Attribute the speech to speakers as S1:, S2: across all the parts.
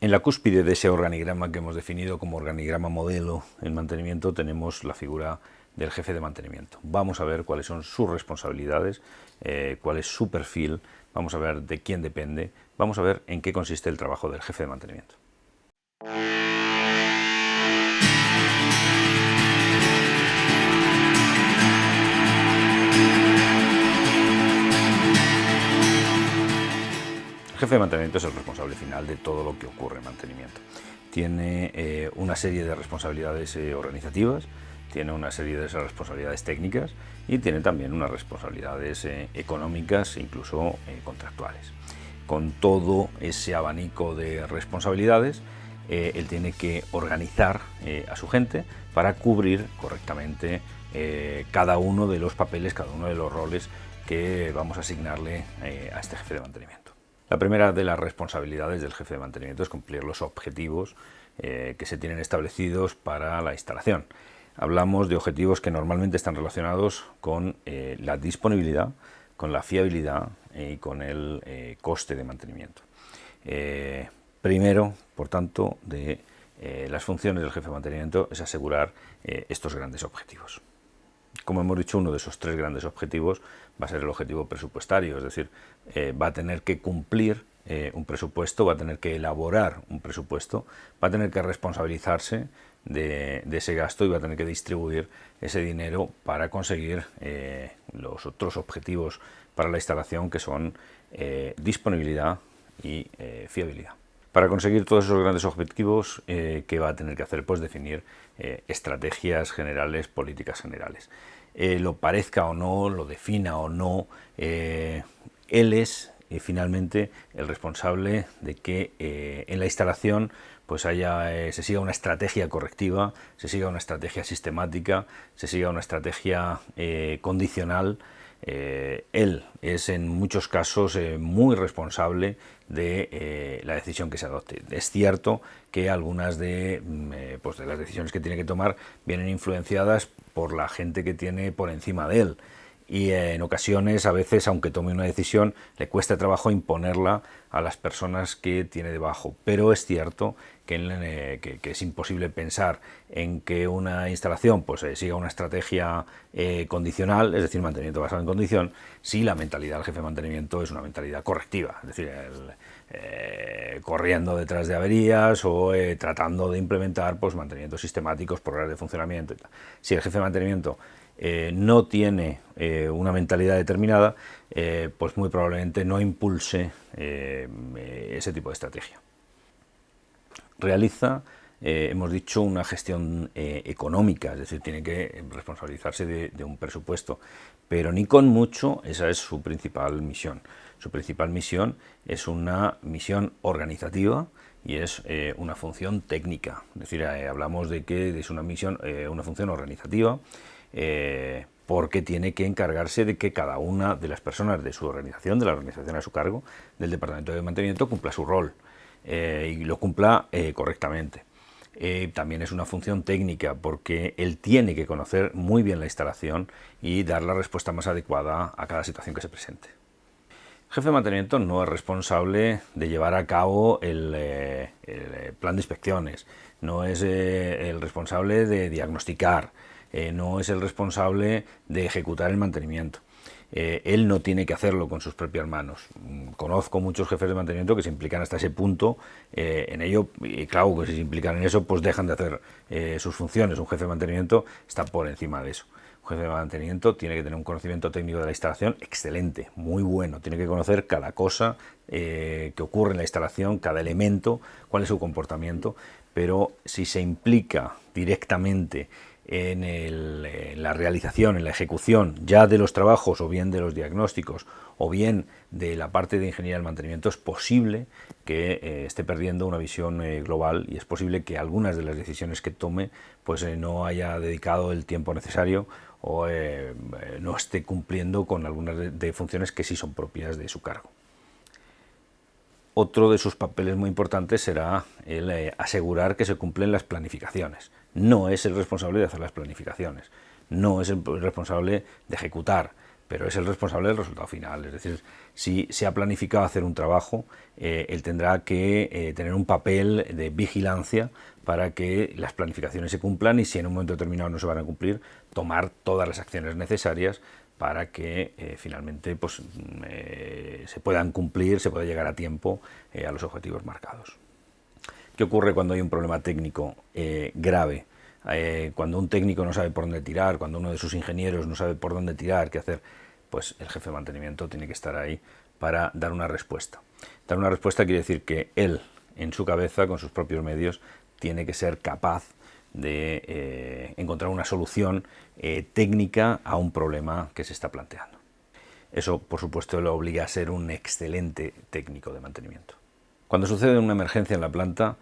S1: En la cúspide de ese organigrama que hemos definido como organigrama modelo en mantenimiento tenemos la figura del jefe de mantenimiento. Vamos a ver cuáles son sus responsabilidades, cuál es su perfil, vamos a ver de quién depende, vamos a ver en qué consiste el trabajo del jefe de mantenimiento. El jefe de mantenimiento es el responsable final de todo lo que ocurre en mantenimiento. Tiene una serie de responsabilidades organizativas, tiene una serie de responsabilidades técnicas y tiene también unas responsabilidades económicas e incluso contractuales. Con todo ese abanico de responsabilidades, él tiene que organizar a su gente para cubrir correctamente cada uno de los papeles, cada uno de los roles que vamos a asignarle a este jefe de mantenimiento. La primera de las responsabilidades del jefe de mantenimiento es cumplir los objetivos que se tienen establecidos para la instalación. Hablamos de objetivos que normalmente están relacionados con la disponibilidad, con la fiabilidad y con el coste de mantenimiento. Primero, por tanto, de las funciones del jefe de mantenimiento es asegurar estos grandes objetivos. Como hemos dicho, uno de esos tres grandes objetivos va a ser el objetivo presupuestario, es decir, va a tener que cumplir un presupuesto, va a tener que elaborar un presupuesto, va a tener que responsabilizarse de ese gasto y va a tener que distribuir ese dinero para conseguir los otros objetivos para la instalación, que son disponibilidad y fiabilidad. Para conseguir todos esos grandes objetivos, ¿qué va a tener que hacer? Pues definir estrategias generales, políticas generales. Lo parezca o no, lo defina o no, él es finalmente el responsable de que en la instalación pues se siga una estrategia correctiva, se siga una estrategia sistemática, se siga una estrategia condicional. Él es en muchos casos muy responsable de la decisión que se adopte. Es cierto que algunas de las decisiones que tiene que tomar vienen influenciadas por la gente que tiene por encima de él, y en ocasiones, a veces, aunque tome una decisión, le cuesta trabajo imponerla a las personas que tiene debajo. Pero es cierto que es imposible pensar en que una instalación siga una estrategia condicional, es decir, mantenimiento basado en condición, si la mentalidad del jefe de mantenimiento es una mentalidad correctiva, es decir, corriendo detrás de averías o tratando de implementar mantenimientos sistemáticos por horas de funcionamiento y tal. Si el jefe de mantenimiento no tiene una mentalidad determinada, pues muy probablemente no impulse ese tipo de estrategia. Realiza, hemos dicho, una gestión económica, es decir, tiene que responsabilizarse de un presupuesto, pero ni con mucho esa es su principal misión. Su principal misión es una misión organizativa y es una función técnica, es decir, hablamos de que es una función organizativa, porque tiene que encargarse de que cada una de las personas de su organización, de la organización a su cargo, del departamento de mantenimiento, cumpla su rol y lo cumpla correctamente. También es una función técnica, porque él tiene que conocer muy bien la instalación y dar la respuesta más adecuada a cada situación que se presente. El jefe de mantenimiento no es responsable de llevar a cabo el plan de inspecciones, no es el responsable de diagnosticar, no es el responsable de ejecutar el mantenimiento. Él no tiene que hacerlo con sus propias manos. Conozco muchos jefes de mantenimiento que se implican hasta ese punto en ello, y claro, que si se implican en eso, pues dejan de hacer sus funciones. Un jefe de mantenimiento está por encima de eso. Un jefe de mantenimiento tiene que tener un conocimiento técnico de la instalación excelente, muy bueno. Tiene que conocer cada cosa que ocurre en la instalación, cada elemento, cuál es su comportamiento, pero si se implica directamente en la realización, en la ejecución ya de los trabajos, o bien de los diagnósticos, o bien de la parte de ingeniería del mantenimiento, es posible que esté perdiendo una visión global, y es posible que algunas de las decisiones que tome no haya dedicado el tiempo necesario o no esté cumpliendo con algunas de funciones que sí son propias de su cargo. Otro de sus papeles muy importantes será el asegurar que se cumplen las planificaciones. No es el responsable de hacer las planificaciones, no es el responsable de ejecutar, pero es el responsable del resultado final. Es decir, si se ha planificado hacer un trabajo, él tendrá que tener un papel de vigilancia para que las planificaciones se cumplan y si en un momento determinado no se van a cumplir, tomar todas las acciones necesarias para que finalmente pues, se puedan cumplir, se pueda llegar a tiempo a los objetivos marcados. ¿Qué ocurre cuando hay un problema técnico grave? Cuando un técnico no sabe por dónde tirar, cuando uno de sus ingenieros no sabe por dónde tirar, qué hacer, pues el jefe de mantenimiento tiene que estar ahí para dar una respuesta. Dar una respuesta quiere decir que él, en su cabeza, con sus propios medios, tiene que ser capaz de encontrar una solución técnica a un problema que se está planteando. Eso, por supuesto, lo obliga a ser un excelente técnico de mantenimiento. Cuando sucede una emergencia en la planta,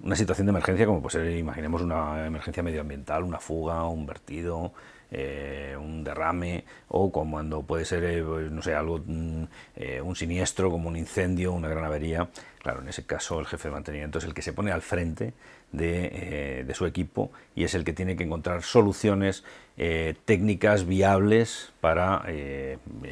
S1: una situación de emergencia como puede ser, imaginemos una emergencia medioambiental, una fuga, un vertido, un derrame, o como cuando puede ser, no sé, algo, un siniestro como un incendio, una gran avería. Claro, en ese caso el jefe de mantenimiento es el que se pone al frente de su equipo y es el que tiene que encontrar soluciones técnicas viables para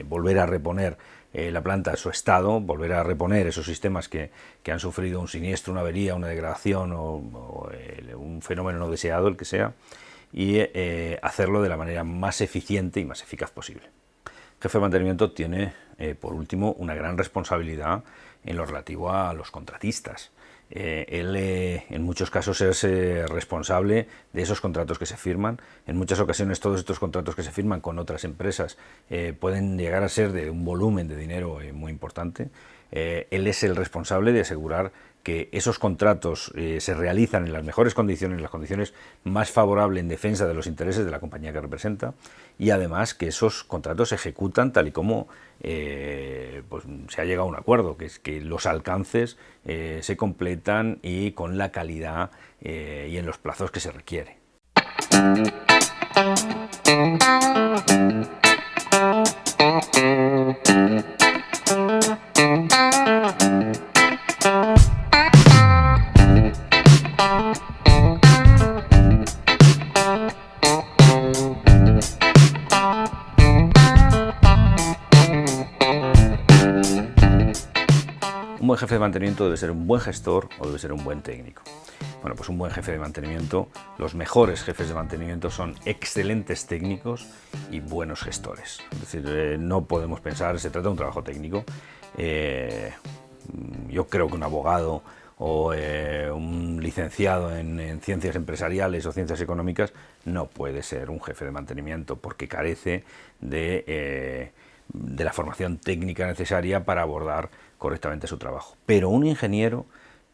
S1: volver a reponer la planta a su estado, volver a reponer esos sistemas que han sufrido un siniestro, una avería, una degradación o un fenómeno no deseado, el que sea, y hacerlo de la manera más eficiente y más eficaz posible. El jefe de mantenimiento tiene, por último, una gran responsabilidad en lo relativo a los contratistas. Él en muchos casos es responsable de esos contratos que se firman. En muchas ocasiones todos estos contratos que se firman con otras empresas pueden llegar a ser de un volumen de dinero muy importante. Él es el responsable de asegurar que esos contratos se realizan en las mejores condiciones, en las condiciones más favorables en defensa de los intereses de la compañía que representa, y además que esos contratos se ejecutan tal y como pues se ha llegado a un acuerdo, que es que los alcances se completan y con la calidad y en los plazos que se requiere. Un buen jefe de mantenimiento debe ser un buen gestor o debe ser un buen técnico. Bueno, pues un buen jefe de mantenimiento, los mejores jefes de mantenimiento son excelentes técnicos y buenos gestores. Es decir, no podemos pensar, se trata de un trabajo técnico. Yo creo que un abogado o un licenciado en ciencias empresariales o ciencias económicas no puede ser un jefe de mantenimiento porque carece de la formación técnica necesaria para abordar correctamente su trabajo. Pero un ingeniero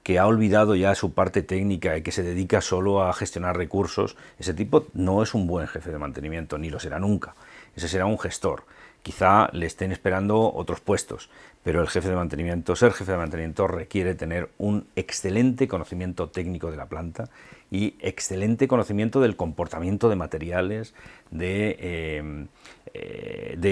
S1: que ha olvidado ya su parte técnica y que se dedica solo a gestionar recursos, ese tipo no es un buen jefe de mantenimiento, ni lo será nunca. Ese será un gestor. Quizá le estén esperando otros puestos, pero el jefe de mantenimiento, ser jefe de mantenimiento requiere tener un excelente conocimiento técnico de la planta y excelente conocimiento del comportamiento de materiales, de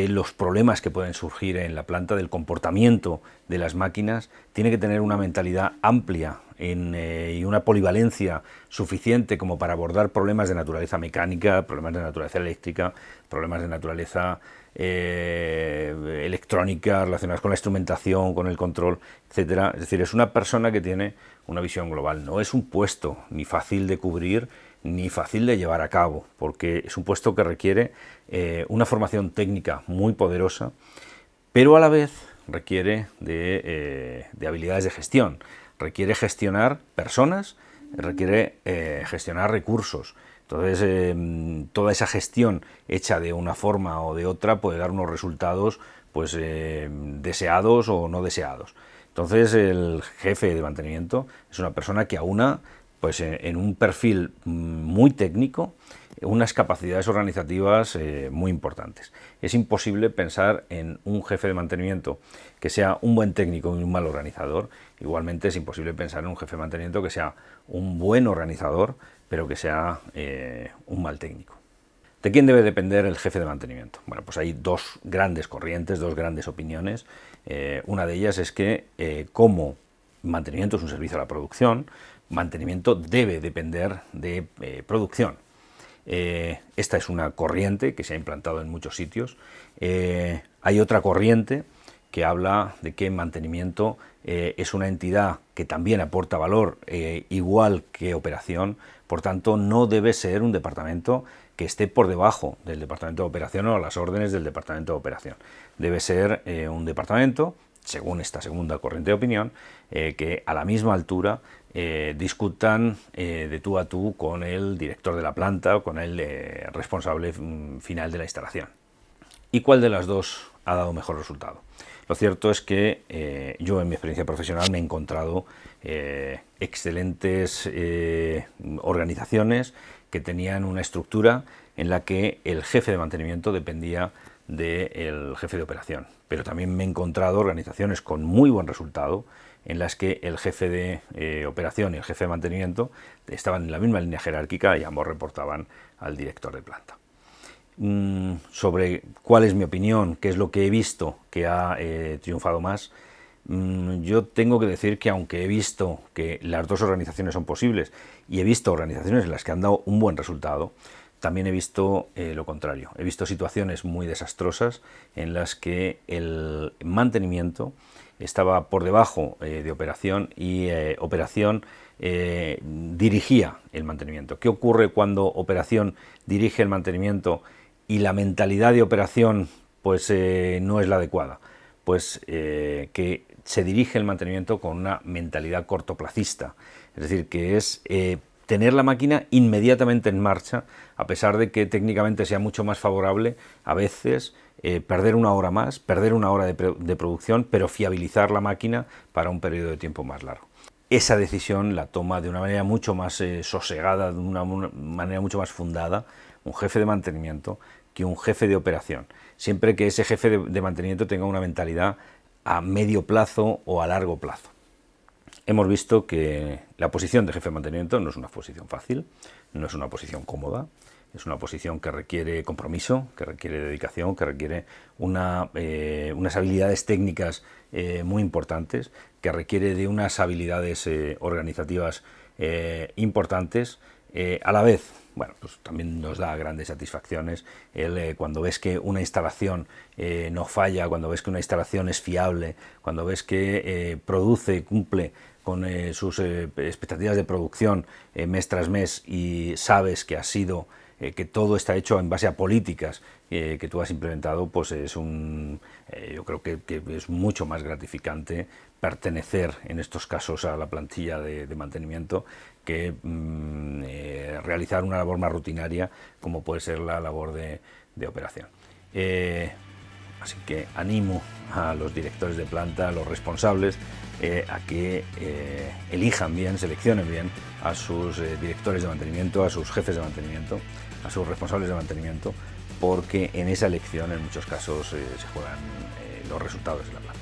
S1: los problemas que pueden surgir en la planta, del comportamiento de las máquinas. Tiene que tener una mentalidad amplia y una polivalencia suficiente como para abordar problemas de naturaleza mecánica, problemas de naturaleza eléctrica, problemas de naturaleza electrónica relacionadas con la instrumentación, con el control, etcétera. Es decir, es una persona que tiene una visión global. No es un puesto ni fácil de cubrir ni fácil de llevar a cabo, porque es un puesto que requiere una formación técnica muy poderosa, pero a la vez requiere de habilidades de gestión. Requiere gestionar personas, requiere gestionar recursos. Entonces, toda esa gestión hecha de una forma o de otra puede dar unos resultados pues, deseados o no deseados. Entonces, el jefe de mantenimiento es una persona que aúna pues, en un perfil muy técnico unas capacidades organizativas muy importantes. Es imposible pensar en un jefe de mantenimiento que sea un buen técnico y un mal organizador. Igualmente es imposible pensar en un jefe de mantenimiento que sea un buen organizador, pero que sea un mal técnico. ¿De quién debe depender el jefe de mantenimiento? Bueno, pues hay dos grandes corrientes, dos grandes opiniones. Una de ellas es que como mantenimiento es un servicio a la producción, mantenimiento debe depender de producción. Esta es una corriente que se ha implantado en muchos sitios. Hay otra corriente que habla de que mantenimiento es una entidad que también aporta valor igual que operación, por tanto no debe ser un departamento que esté por debajo del departamento de operación o a las órdenes del departamento de operación. Debe ser un departamento, según esta segunda corriente de opinión, que a la misma altura discutan de tú a tú con el director de la planta o con el responsable final de la instalación. ¿Y cuál de las dos ha dado mejor resultado? Lo cierto es que yo en mi experiencia profesional me he encontrado excelentes organizaciones que tenían una estructura en la que el jefe de mantenimiento dependía del jefe de operación, pero también me he encontrado organizaciones con muy buen resultado en las que el jefe de operación y el jefe de mantenimiento estaban en la misma línea jerárquica y ambos reportaban al director de planta. Sobre cuál es mi opinión, qué es lo que he visto que ha triunfado más, yo tengo que decir que aunque he visto que las dos organizaciones son posibles y he visto organizaciones en las que han dado un buen resultado, también he visto lo contrario. He visto situaciones muy desastrosas en las que el mantenimiento estaba por debajo de operación y operación dirigía el mantenimiento. ¿Qué ocurre cuando operación dirige el mantenimiento y la mentalidad de operación pues no es la adecuada? Pues que se dirige el mantenimiento con una mentalidad cortoplacista, es decir, que es tener la máquina inmediatamente en marcha, a pesar de que técnicamente sea mucho más favorable, a veces perder una hora más, perder una hora de producción, pero fiabilizar la máquina para un periodo de tiempo más largo. Esa decisión la toma de una manera mucho más sosegada, de una manera mucho más fundada, un jefe de mantenimiento que un jefe de operación, siempre que ese jefe de mantenimiento tenga una mentalidad a medio plazo o a largo plazo. Hemos visto que la posición de jefe de mantenimiento no es una posición fácil, no es una posición cómoda, es una posición que requiere compromiso, que requiere dedicación, que requiere unas habilidades técnicas muy importantes, que requiere de unas habilidades organizativas importantes. A la vez, bueno, pues también nos da grandes satisfacciones cuando ves que una instalación no falla, cuando ves que una instalación es fiable, cuando ves que produce, cumple con sus expectativas de producción mes tras mes y sabes que ha sido que todo está hecho en base a políticas que tú has implementado, pues es yo creo que es mucho más gratificante pertenecer en estos casos a la plantilla de mantenimiento que realizar una labor más rutinaria como puede ser la labor de operación. Así que animo a los directores de planta, a los responsables, a que elijan bien, seleccionen bien a sus directores de mantenimiento, a sus jefes de mantenimiento, a sus responsables de mantenimiento, porque en esa elección en muchos casos se juegan los resultados de la planta.